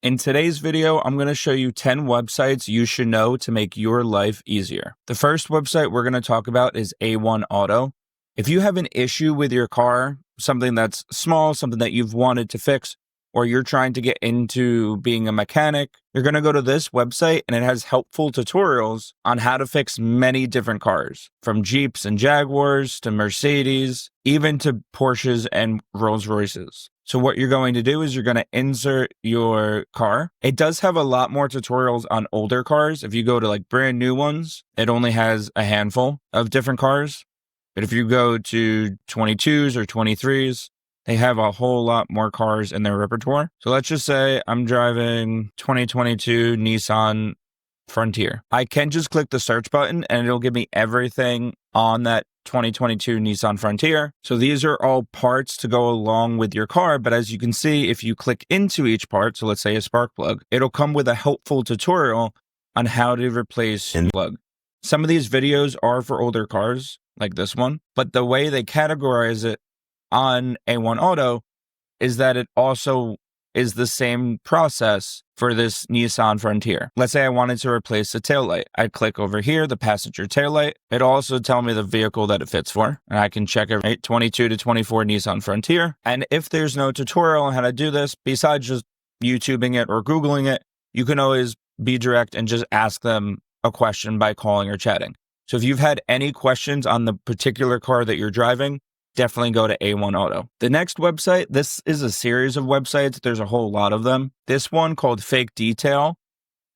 In today's video, I'm going to show you 10 websites you should know to make your life easier. The first website we're going to talk about is A1 Auto. If you have an issue with your car, something that's small, something that you've wanted to fix, or you're trying to get into being a mechanic, you're going to go to this website and it has helpful tutorials on how to fix many different cars, from Jeeps and Jaguars to Mercedes, even to Porsches and Rolls Royces. So what you're going to do is you're going to insert your car. It does have a lot more tutorials on older cars. If you go to like brand new ones, it only has a handful of different cars. But if you go to 22s or 23s, they have a whole lot more cars in their repertoire. So let's just say I'm driving 2022 Nissan Frontier. I can just click the search button and it'll give me everything on that 2022 Nissan Frontier. So these are all parts to go along with your car. But as you can see, if you click into each part, so let's say a spark plug, it'll come with a helpful tutorial on how to replace the plug. Some of these videos are for older cars, like this one, but the way they categorize it on A1 Auto is that it also is the same process for this Nissan Frontier. Let's say I wanted to replace the taillight. I'd click over here, the passenger taillight. It'll also tell me the vehicle that it fits for. And I can check it, 22 to 24 Nissan Frontier. And if there's no tutorial on how to do this, besides just YouTubing it or Googling it, you can always be direct and just ask them a question by calling or chatting. So if you've had any questions on the particular car that you're driving, definitely go to A1 Auto. The next website, this is a series of websites. There's a whole lot of them. This one called Fake Detail,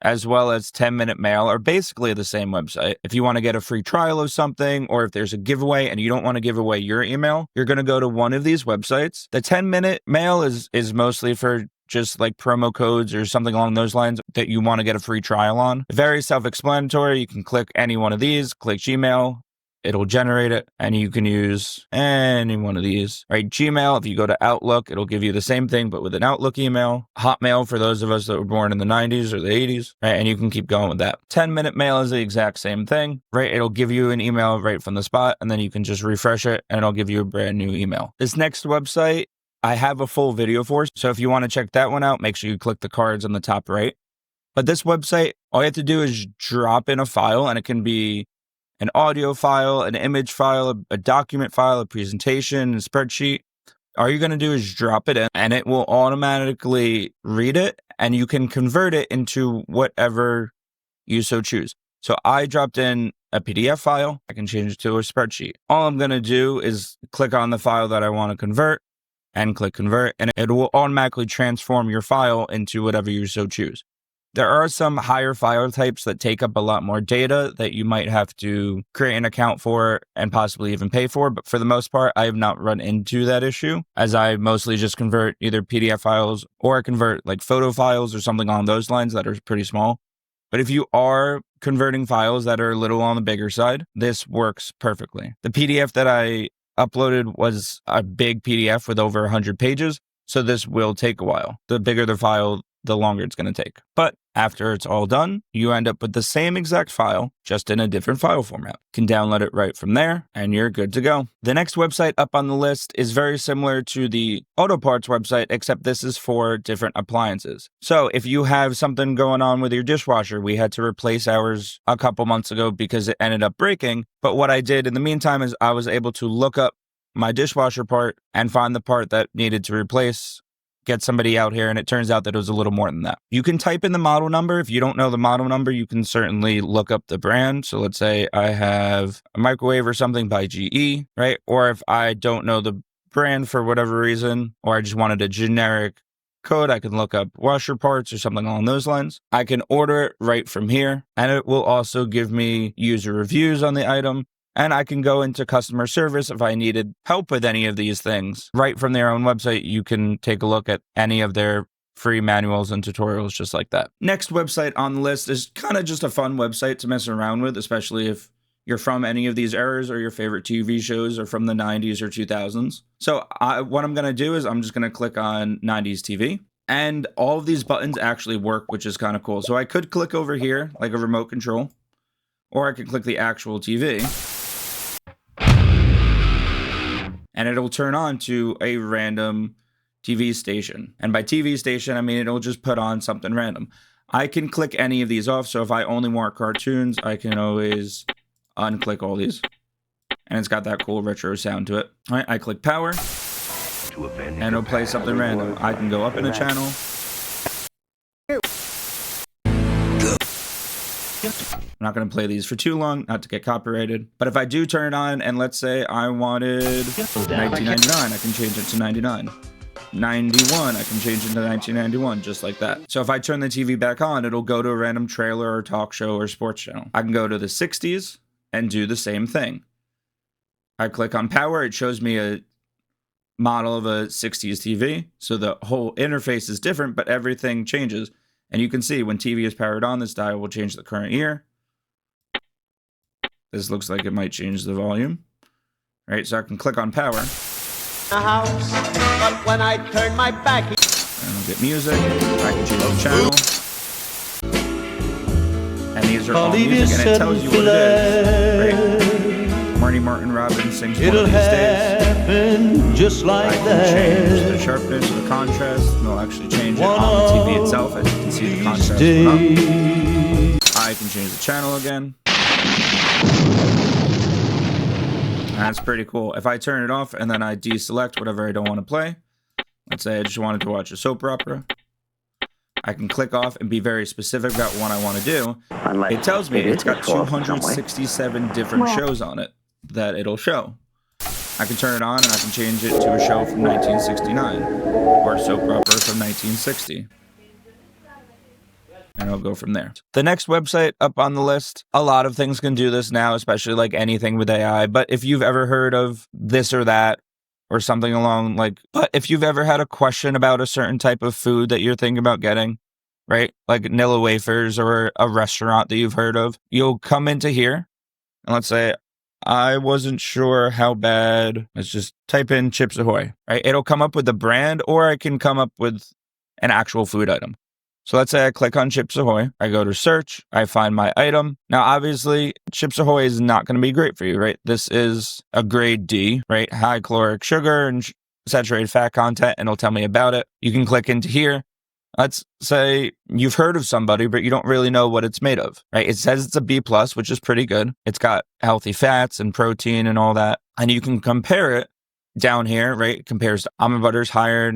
as well as 10-Minute Mail, are basically the same website. If you want to get a free trial of something, or if there's a giveaway and you don't want to give away your email, you're going to go to one of these websites. The 10-Minute Mail is mostly for just like promo codes or something along those lines that you want to get a free trial on. Very self-explanatory. You can click any one of these, click Gmail, it'll generate it, and you can use any one of these. Right, Gmail, if you go to Outlook, it'll give you the same thing, but with an Outlook email. Hotmail for those of us that were born in the 90s or the 80s, right? And you can keep going with that. 10-Minute Mail is the exact same thing, right? It'll give you an email right from the spot, and then you can just refresh it, and it'll give you a brand new email. This next website, I have a full video for, so if you want to check that one out, make sure you click the cards on the top right. But this website, all you have to do is drop in a file, and it can be an audio file, an image file, a document file, a presentation, a spreadsheet. All you're going to do is drop it in and it will automatically read it, and you can convert it into whatever you so choose. So I dropped in a PDF file. I can change it to a spreadsheet. All I'm going to do is click on the file that I want to convert and click convert, and it will automatically transform your file into whatever you so choose. There are some higher file types that take up a lot more data that you might have to create an account for and possibly even pay for. But for the most part, I have not run into that issue, as I mostly just convert either PDF files or I convert like photo files or something along those lines that are pretty small. But if you are converting files that are a little on the bigger side, this works perfectly. The PDF that I uploaded was a big PDF with over 100 pages. So this will take a while. The bigger the file, the longer it's going to take. But after it's all done, you end up with the same exact file, just in a different file format. You can download it right from there, and you're good to go. The next website up on the list is very similar to the auto parts website, except this is for different appliances. So if you have something going on with your dishwasher, we had to replace ours a couple months ago because it ended up breaking. But what I did in the meantime is I was able to look up my dishwasher part and find the part that needed to replace, get somebody out here, and it turns out that it was a little more than that. You can type in the model number. If you don't know the model number, you can certainly look up the brand. So let's say I have a microwave or something by GE, right? Or if I don't know the brand for whatever reason, or I just wanted a generic code, I can look up washer parts or something along those lines. I can order it right from here, and it will also give me user reviews on the item. And I can go into customer service if I needed help with any of these things. Right from their own website, you can take a look at any of their free manuals and tutorials just like that. Next website on the list is kind of just a fun website to mess around with, especially if you're from any of these eras or your favorite TV shows are from the 90s or 2000s. So what I'm going to do is I'm just going to click on 90s TV. And all of these buttons actually work, which is kind of cool. So I could click over here like a remote control, or I could click the actual TV. And it'll turn on to a random TV station. And by TV station, I mean it'll just put on something random. I can click any of these off. So if I only want cartoons, I can always unclick all these. And it's got that cool retro sound to it. All right, I click power, and it'll play something random. I can go up in a channel. I'm not going to play these for too long, not to get copyrighted. But if I do turn it on, and let's say I wanted 1999, I can change it to 99. 91, I can change it to 1991, just like that. So if I turn the TV back on, it'll go to a random trailer or talk show or sports channel. I can go to the 60s and do the same thing. I click on power, it shows me a model of a 60s TV. So the whole interface is different, but everything changes. And you can see when TV is powered on, this dial will change the current year. This looks like it might change the volume. All right, so I can click on power. House, but when I turn my back, and I'll get music. I can change the channel. And these are all music, and it tells you what it is. Right? Marty Martin Robbins sings One of These Days. Just like I can change the sharpness or the contrast, and it'll actually change it on the TV itself, as you can see the contrast went up. I can change the channel again. That's pretty cool. If I turn it off and then I deselect whatever I don't want to play, let's say I just wanted to watch a soap opera, I can click off and be very specific about what I want to do. It tells me it's got 267 different shows on it that it'll show. I can turn it on and I can change it to a show from 1969 or a soap opera from 1960. And I'll go from there. The next website up on the list, a lot of things can do this now, especially like anything with AI. But if you've ever heard of this or that, or something along but if you've ever had a question about a certain type of food that you're thinking about getting, right? Like Nilla wafers or a restaurant that you've heard of, you'll come into here. And let's say, I wasn't sure how bad. Let's just type in Chips Ahoy, right? It'll come up with the brand, or I can come up with an actual food item. So let's say I click on Chips Ahoy, I go to search, I find my item. Now, obviously, Chips Ahoy is not going to be great for you, right? This is a grade D, right? High caloric sugar and saturated fat content, and it'll tell me about it. You can click into here. Let's say you've heard of somebody, but you don't really know what it's made of, right? It says it's a B+, which is pretty good. It's got healthy fats and protein and all that. And you can compare it down here, right? It compares to almond butters higher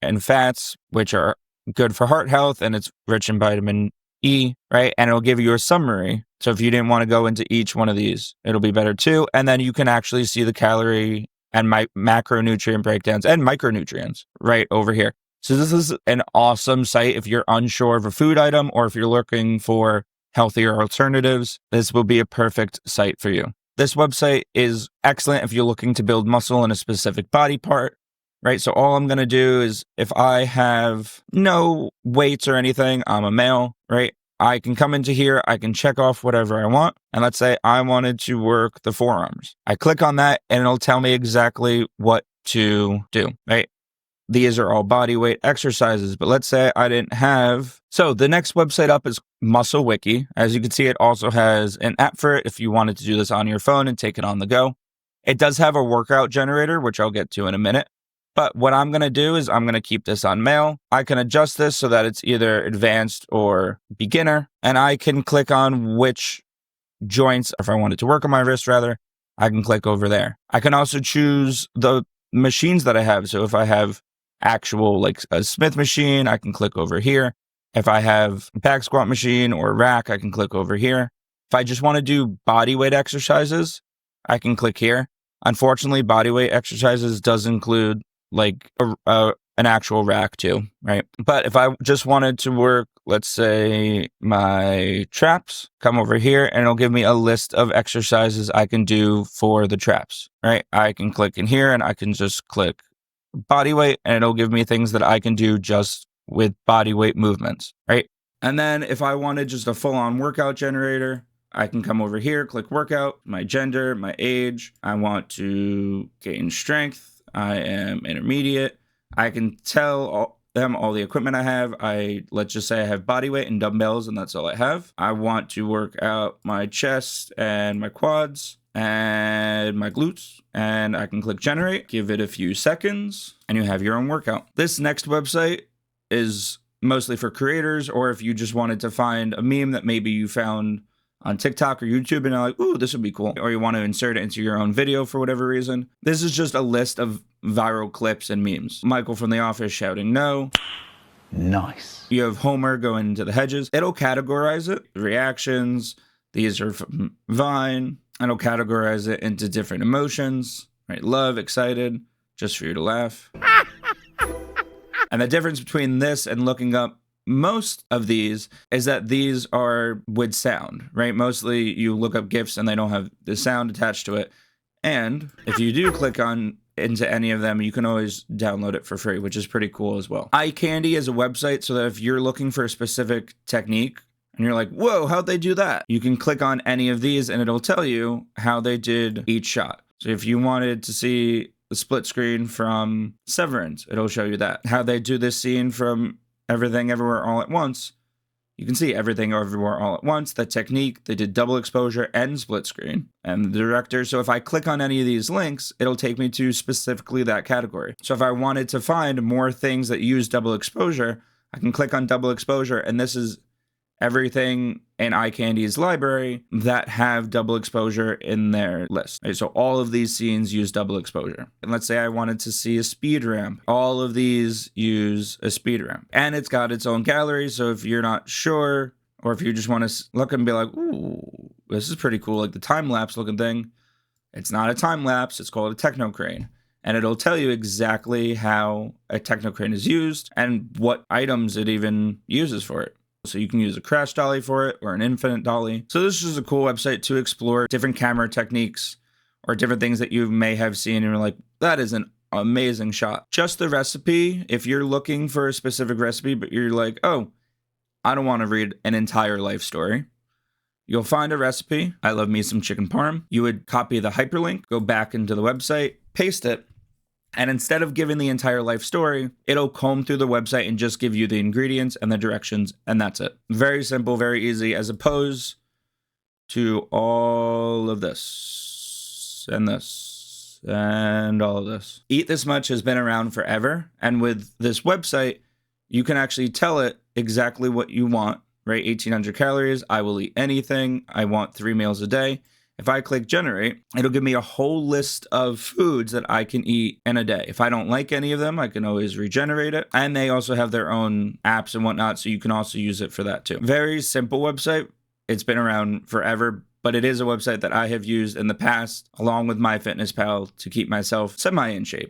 in fats, which are good for heart health, and it's rich in vitamin E, right? And it'll give you a summary. So if you didn't want to go into each one of these, it'll be better too. And then you can actually see the calorie and macronutrient breakdowns and micronutrients right over here. So this is an awesome site if you're unsure of a food item, or if you're looking for healthier alternatives. This will be a perfect site for you. This website is excellent if you're looking to build muscle in a specific body part, right? So all I'm going to do is, if I have no weights or anything, I'm a male, right? I can come into here, I can check off whatever I want. And let's say I wanted to work the forearms. I click on that and it'll tell me exactly what to do, right? These are all body weight exercises, but let's say I didn't have. So the next website up is Muscle Wiki. As you can see, it also has an app for it if you wanted to do this on your phone and take it on the go. It does have a workout generator, which I'll get to in a minute. But what I'm going to do is I'm going to keep this on male. I can adjust this so that it's either advanced or beginner. And I can click on which joints, if I wanted to work on my wrist rather, I can click over there. I can also choose the machines that I have. So if I have actual like a Smith machine, I can click over here. If I have a back squat machine or rack, I can click over here. If I just want to do body weight exercises, I can click here. Unfortunately, body weight exercises does include like an actual rack too, right? But if I just wanted to work, let's say my traps, come over here and it'll give me a list of exercises I can do for the traps, right? I can click in here and I can just click body weight and it'll give me things that I can do just with body weight movements, right? And then if I wanted just a full-on workout generator, I can come over here, click workout, my gender, my age. I want to gain strength. I am intermediate. I can tell them all the equipment I have. Let's just say I have body weight and dumbbells and that's all I have. I want to work out my chest and my quads. and my glutes, and I can click generate, give it a few seconds, and you have your own workout. This next website is mostly for creators, or if you just wanted to find a meme that maybe you found on TikTok or YouTube and you're like, ooh, this would be cool. Or you want to insert it into your own video for whatever reason. This is just a list of viral clips and memes. Michael from The Office shouting no. Nice. You have Homer going into the hedges. It'll categorize it. Reactions. These are from Vine. And it'll categorize it into different emotions. Right? Love, excited, just for you to laugh. And the difference between this and looking up most of these is that these are with sound, right? Mostly you look up GIFs and they don't have the sound attached to it. And if you do click on into any of them, you can always download it for free, which is pretty cool as well. iCandy is a website so that if you're looking for a specific technique and you're like, whoa, how'd they do that? You can click on any of these and it'll tell you how they did each shot. So if you wanted to see the split screen from Severance, it'll show you that. How they do this scene from Everything Everywhere All at Once, you can see Everything Everywhere All at Once, the technique, they did double exposure and split screen, and the director. So if I click on any of these links, it'll take me to specifically that category. So if I wanted to find more things that use double exposure, I can click on double exposure, and this is everything in iCandy's library that have double exposure in their list. Right, so all of these scenes use double exposure. And let's say I wanted to see a speed ramp. All of these use a speed ramp. And it's got its own gallery, so if you're not sure, or if you just want to look and be like, ooh, this is pretty cool, like the time-lapse looking thing. It's not a time-lapse, it's called a techno crane. And it'll tell you exactly how a techno crane is used and what items it even uses for it. So you can use a crash dolly for it or an infinite dolly. So this is a cool website to explore different camera techniques or different things that you may have seen and you're like, that is an amazing shot. Just the recipe, if you're looking for a specific recipe, but you're like, oh, I don't want to read an entire life story. You'll find a recipe. I love me some chicken parm. You would copy the hyperlink, go back into the website, paste it, and instead of giving the entire life story, it'll comb through the website and just give you the ingredients and the directions, and that's it. Very simple, very easy, as opposed to all of this and all of this. Eat This Much has been around forever, and with this website, you can actually tell it exactly what you want, right? 1,800 calories, I will eat anything, I want 3 meals a day. If I click generate, it'll give me a whole list of foods that I can eat in a day. If I don't like any of them, I can always regenerate it. And they also have their own apps and whatnot, so you can also use it for that too. Very simple website. It's been around forever, but it is a website that I have used in the past, along with MyFitnessPal, to keep myself semi in shape.